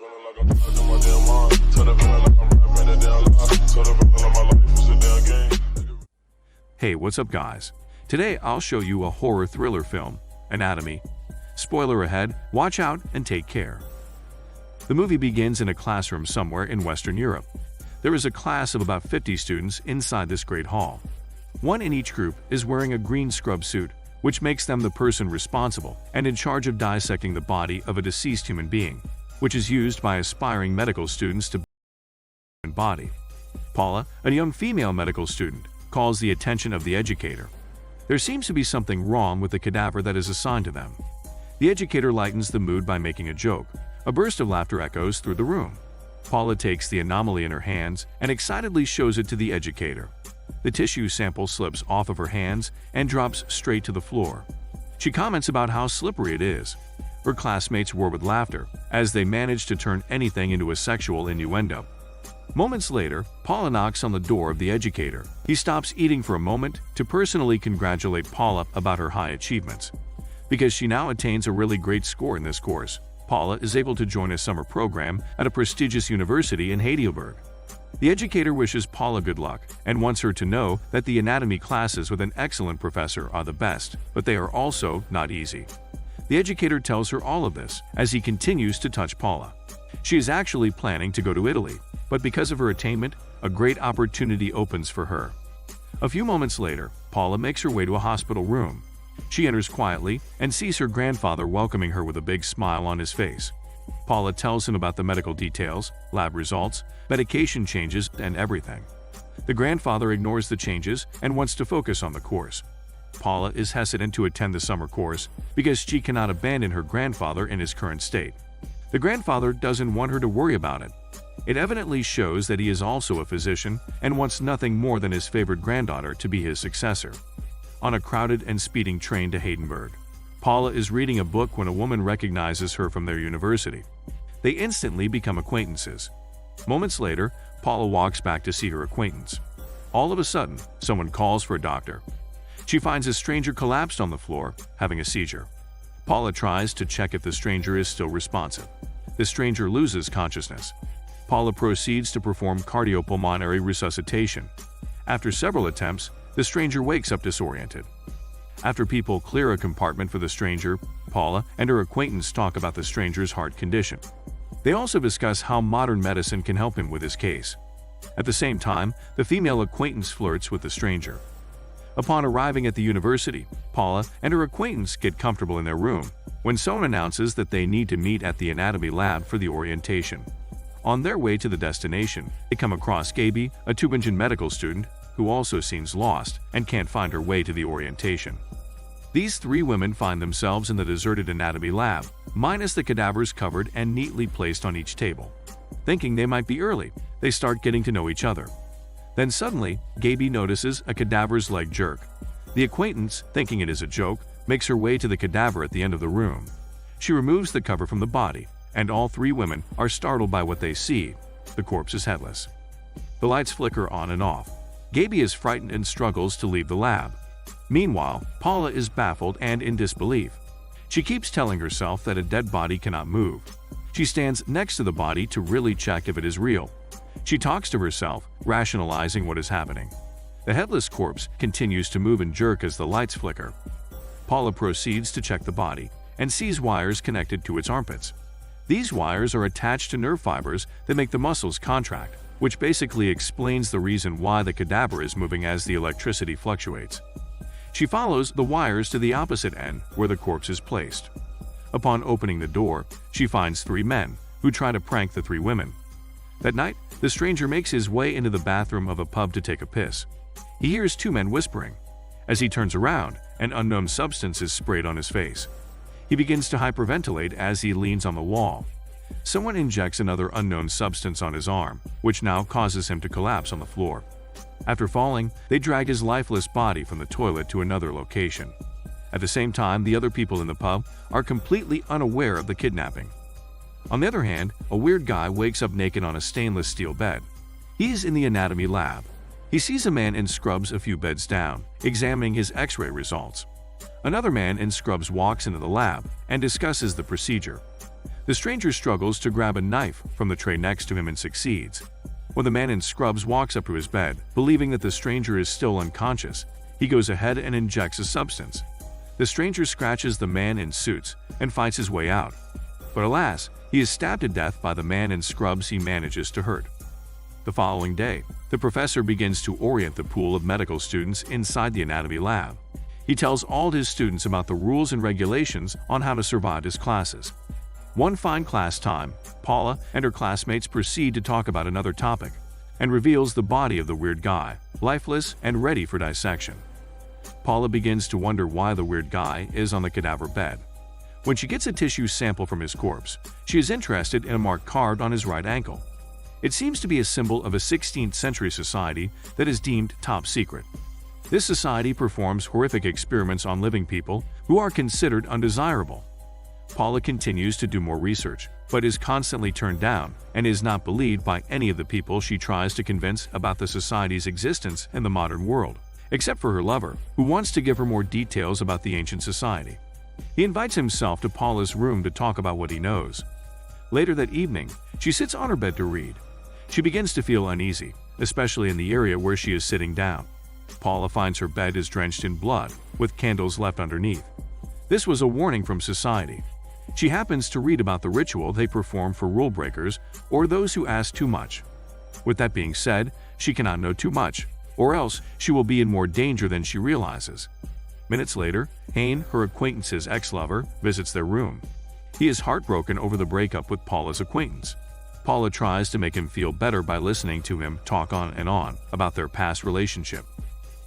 feeling like I'm trapped in my damn mind. Tell the feeling like I'm rapping a damn lie. Tell the feeling like my life is a damn game. Hey, what's up guys? Today I'll show you a horror thriller film, Anatomy. Spoiler ahead, watch out and take care. The movie begins in a classroom somewhere in Western Europe. There is a class of about 50 students inside this great hall. One in each group is wearing a green scrub suit, which makes them the person responsible and in charge of dissecting the body of a deceased human being, which is used by aspiring medical students to body. Paula, a young female medical student, calls the attention of the educator. There seems to be something wrong with the cadaver that is assigned to them. The educator lightens the mood by making a joke. A burst of laughter echoes through the room. Paula takes the anomaly in her hands and excitedly shows it to the educator. The tissue sample slips off of her hands and drops straight to the floor. She comments about how slippery it is. Her classmates roar with laughter as they manage to turn anything into a sexual innuendo. Moments later, Paula knocks on the door of the educator. He stops eating for a moment to personally congratulate Paula about her high achievements. Because she now attains a really great score in this course, Paula is able to join a summer program at a prestigious university in Heidelberg. The educator wishes Paula good luck and wants her to know that the anatomy classes with an excellent professor are the best, but they are also not easy. The educator tells her all of this as he continues to touch Paula. She is actually planning to go to Italy, but because of her attainment, a great opportunity opens for her. A few moments later, Paula makes her way to a hospital room. She enters quietly and sees her grandfather welcoming her with a big smile on his face. Paula tells him about the medical details, lab results, medication changes, and everything. The grandfather ignores the changes and wants to focus on the course. Paula is hesitant to attend the summer course because she cannot abandon her grandfather in his current state. The grandfather doesn't want her to worry about it. It evidently shows that he is also a physician and wants nothing more than his favorite granddaughter to be his successor. On a crowded and speeding train to Heidelberg, Paula is reading a book when a woman recognizes her from their university. They instantly become acquaintances. Moments later, Paula walks back to see her acquaintance. All of a sudden, someone calls for a doctor. She finds a stranger collapsed on the floor, having a seizure. Paula tries to check if the stranger is still responsive. The stranger loses consciousness. Paula proceeds to perform cardiopulmonary resuscitation. After several attempts, the stranger wakes up disoriented. After people clear a compartment for the stranger, Paula and her acquaintance talk about the stranger's heart condition. They also discuss how modern medicine can help him with his case. At the same time, the female acquaintance flirts with the stranger. Upon arriving at the university, Paula and her acquaintance get comfortable in their room when someone announces that they need to meet at the anatomy lab for the orientation. On their way to the destination, they come across Gaby, a Tübingen medical student, who also seems lost and can't find her way to the orientation. These three women find themselves in the deserted anatomy lab, minus the cadavers covered and neatly placed on each table. Thinking they might be early, they start getting to know each other. Then suddenly, Gaby notices a cadaver's leg jerk. The acquaintance, thinking it is a joke, makes her way to the cadaver at the end of the room. She removes the cover from the body, and all three women are startled by what they see. The corpse is headless. The lights flicker on and off. Gaby is frightened and struggles to leave the lab. Meanwhile, Paula is baffled and in disbelief. She keeps telling herself that a dead body cannot move. She stands next to the body to really check if it is real. She talks to herself, rationalizing what is happening. The headless corpse continues to move and jerk as the lights flicker. Paula proceeds to check the body and sees wires connected to its armpits. These wires are attached to nerve fibers that make the muscles contract, which basically explains the reason why the cadaver is moving as the electricity fluctuates. She follows the wires to the opposite end where the corpse is placed. Upon opening the door, she finds three men who try to prank the three women. That night, the stranger makes his way into the bathroom of a pub to take a piss. He hears two men whispering. As he turns around, an unknown substance is sprayed on his face. He begins to hyperventilate as he leans on the wall. Someone injects another unknown substance on his arm, which now causes him to collapse on the floor. After falling, they drag his lifeless body from the toilet to another location. At the same time, the other people in the pub are completely unaware of the kidnapping. On the other hand, a weird guy wakes up naked on a stainless steel bed. He is in the anatomy lab. He sees a man in scrubs a few beds down, examining his X-ray results. Another man in scrubs walks into the lab and discusses the procedure. The stranger struggles to grab a knife from the tray next to him and succeeds. When the man in scrubs walks up to his bed, believing that the stranger is still unconscious, he goes ahead and injects a substance. The stranger scratches the man in suits and fights his way out. But alas, he is stabbed to death by the man in scrubs he manages to hurt. The following day, the professor begins to orient the pool of medical students inside the anatomy lab. He tells all his students about the rules and regulations on how to survive his classes. One fine class time, Paula and her classmates proceed to talk about another topic, and reveals the body of the weird guy, lifeless and ready for dissection. Paula begins to wonder why the weird guy is on the cadaver bed. When she gets a tissue sample from his corpse, she is interested in a mark carved on his right ankle. It seems to be a symbol of a 16th century society that is deemed top secret. This society performs horrific experiments on living people who are considered undesirable. Paula continues to do more research, but is constantly turned down and is not believed by any of the people she tries to convince about the society's existence in the modern world, except for her lover, who wants to give her more details about the ancient society. He invites himself to Paula's room to talk about what he knows. Later that evening, she sits on her bed to read. She begins to feel uneasy, especially in the area where she is sitting down. Paula finds her bed is drenched in blood, with candles left underneath. This was a warning from society. She happens to read about the ritual they perform for rule breakers or those who ask too much. With that being said, she cannot know too much, or else she will be in more danger than she realizes. Minutes later, Hayne, her acquaintance's ex-lover, visits their room. He is heartbroken over the breakup with Paula's acquaintance. Paula tries to make him feel better by listening to him talk on and on about their past relationship.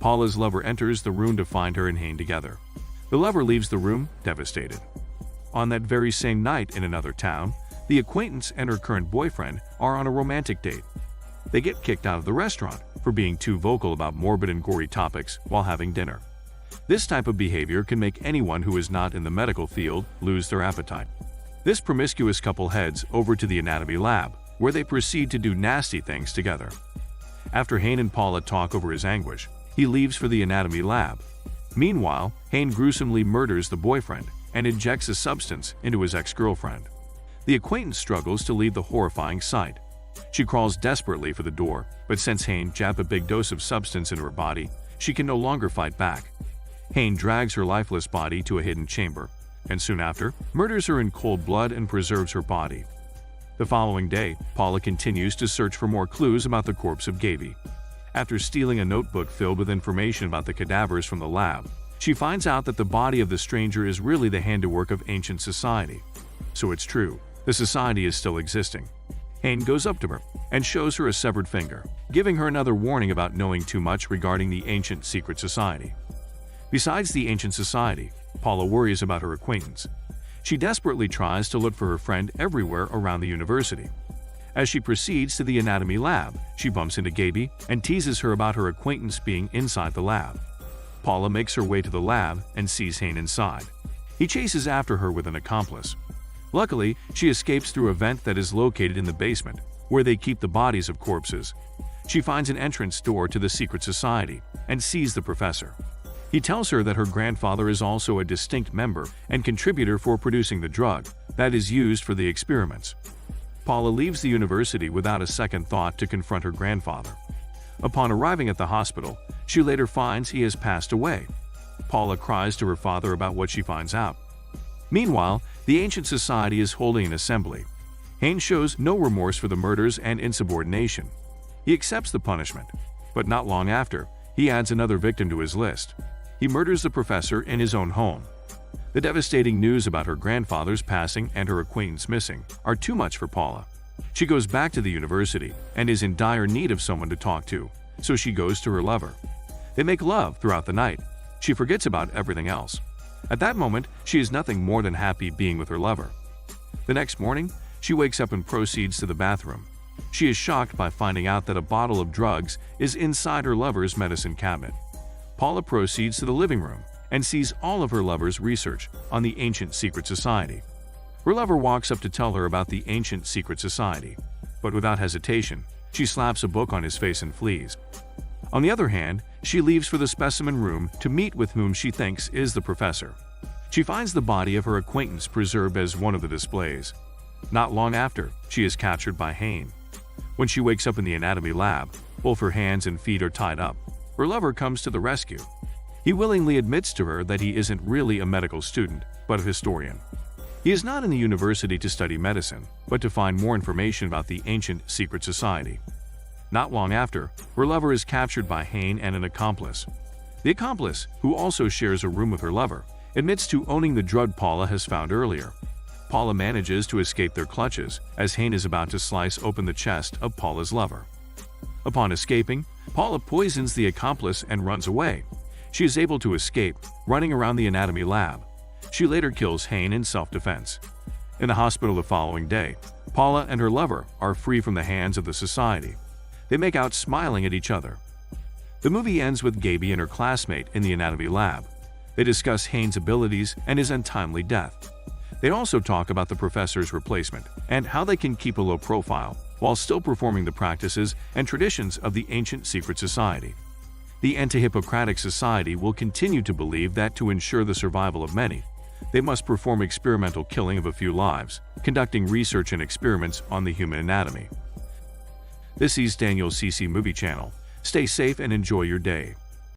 Paula's lover enters the room to find her and Hayne together. The lover leaves the room, devastated. On that very same night in another town, the acquaintance and her current boyfriend are on a romantic date. They get kicked out of the restaurant for being too vocal about morbid and gory topics while having dinner. This type of behavior can make anyone who is not in the medical field lose their appetite. This promiscuous couple heads over to the anatomy lab, where they proceed to do nasty things together. After Hayne and Paula talk over his anguish, he leaves for the anatomy lab. Meanwhile, Hayne gruesomely murders the boyfriend and injects a substance into his ex-girlfriend. The acquaintance struggles to leave the horrifying sight. She crawls desperately for the door, but since Hayne jabbed a big dose of substance into her body, she can no longer fight back. Hayne drags her lifeless body to a hidden chamber, and soon after, murders her in cold blood and preserves her body. The following day, Paula continues to search for more clues about the corpse of Gaby. After stealing a notebook filled with information about the cadavers from the lab, she finds out that the body of the stranger is really the handiwork of ancient society. So it's true, the society is still existing. Hayne goes up to her and shows her a severed finger, giving her another warning about knowing too much regarding the ancient secret society. Besides the ancient society, Paula worries about her acquaintance. She desperately tries to look for her friend everywhere around the university. As she proceeds to the anatomy lab, she bumps into Gaby and teases her about her acquaintance being inside the lab. Paula makes her way to the lab and sees Hayne inside. He chases after her with an accomplice. Luckily, she escapes through a vent that is located in the basement, where they keep the bodies of corpses. She finds an entrance door to the secret society and sees the professor. He tells her that her grandfather is also a distinct member and contributor for producing the drug that is used for the experiments. Paula leaves the university without a second thought to confront her grandfather. Upon arriving at the hospital, she later finds he has passed away. Paula cries to her father about what she finds out. Meanwhile, the ancient society is holding an assembly. Hayne shows no remorse for the murders and insubordination. He accepts the punishment, but not long after, he adds another victim to his list. He murders the professor in his own home. The devastating news about her grandfather's passing and her acquaintance missing are too much for Paula. She goes back to the university and is in dire need of someone to talk to, so she goes to her lover. They make love throughout the night. She forgets about everything else. At that moment, she is nothing more than happy being with her lover. The next morning, she wakes up and proceeds to the bathroom. She is shocked by finding out that a bottle of drugs is inside her lover's medicine cabinet. Paula proceeds to the living room and sees all of her lover's research on the ancient secret society. Her lover walks up to tell her about the ancient secret society, but without hesitation, she slaps a book on his face and flees. On the other hand, she leaves for the specimen room to meet with whom she thinks is the professor. She finds the body of her acquaintance preserved as one of the displays. Not long after, she is captured by Hain. When she wakes up in the anatomy lab, both her hands and feet are tied up. Her lover comes to the rescue. He willingly admits to her that he isn't really a medical student, but a historian. He is not in the university to study medicine, but to find more information about the ancient secret society. Not long after, her lover is captured by Hain and an accomplice. The accomplice, who also shares a room with her lover, admits to owning the drug Paula has found earlier. Paula manages to escape their clutches as Hain is about to slice open the chest of Paula's lover. Upon escaping, Paula poisons the accomplice and runs away. She is able to escape, running around the anatomy lab. She later kills Hain in self-defense. In the hospital the following day, Paula and her lover are free from the hands of the society. They make out smiling at each other. The movie ends with Gaby and her classmate in the anatomy lab. They discuss Hain's abilities and his untimely death. They also talk about the professor's replacement and how they can keep a low profile while still performing the practices and traditions of the ancient secret society. The Anti-Hippocratic Society will continue to believe that to ensure the survival of many, they must perform experimental killing of a few lives, conducting research and experiments on the human anatomy. This is Daniel CC Movie Channel. Stay safe and enjoy your day.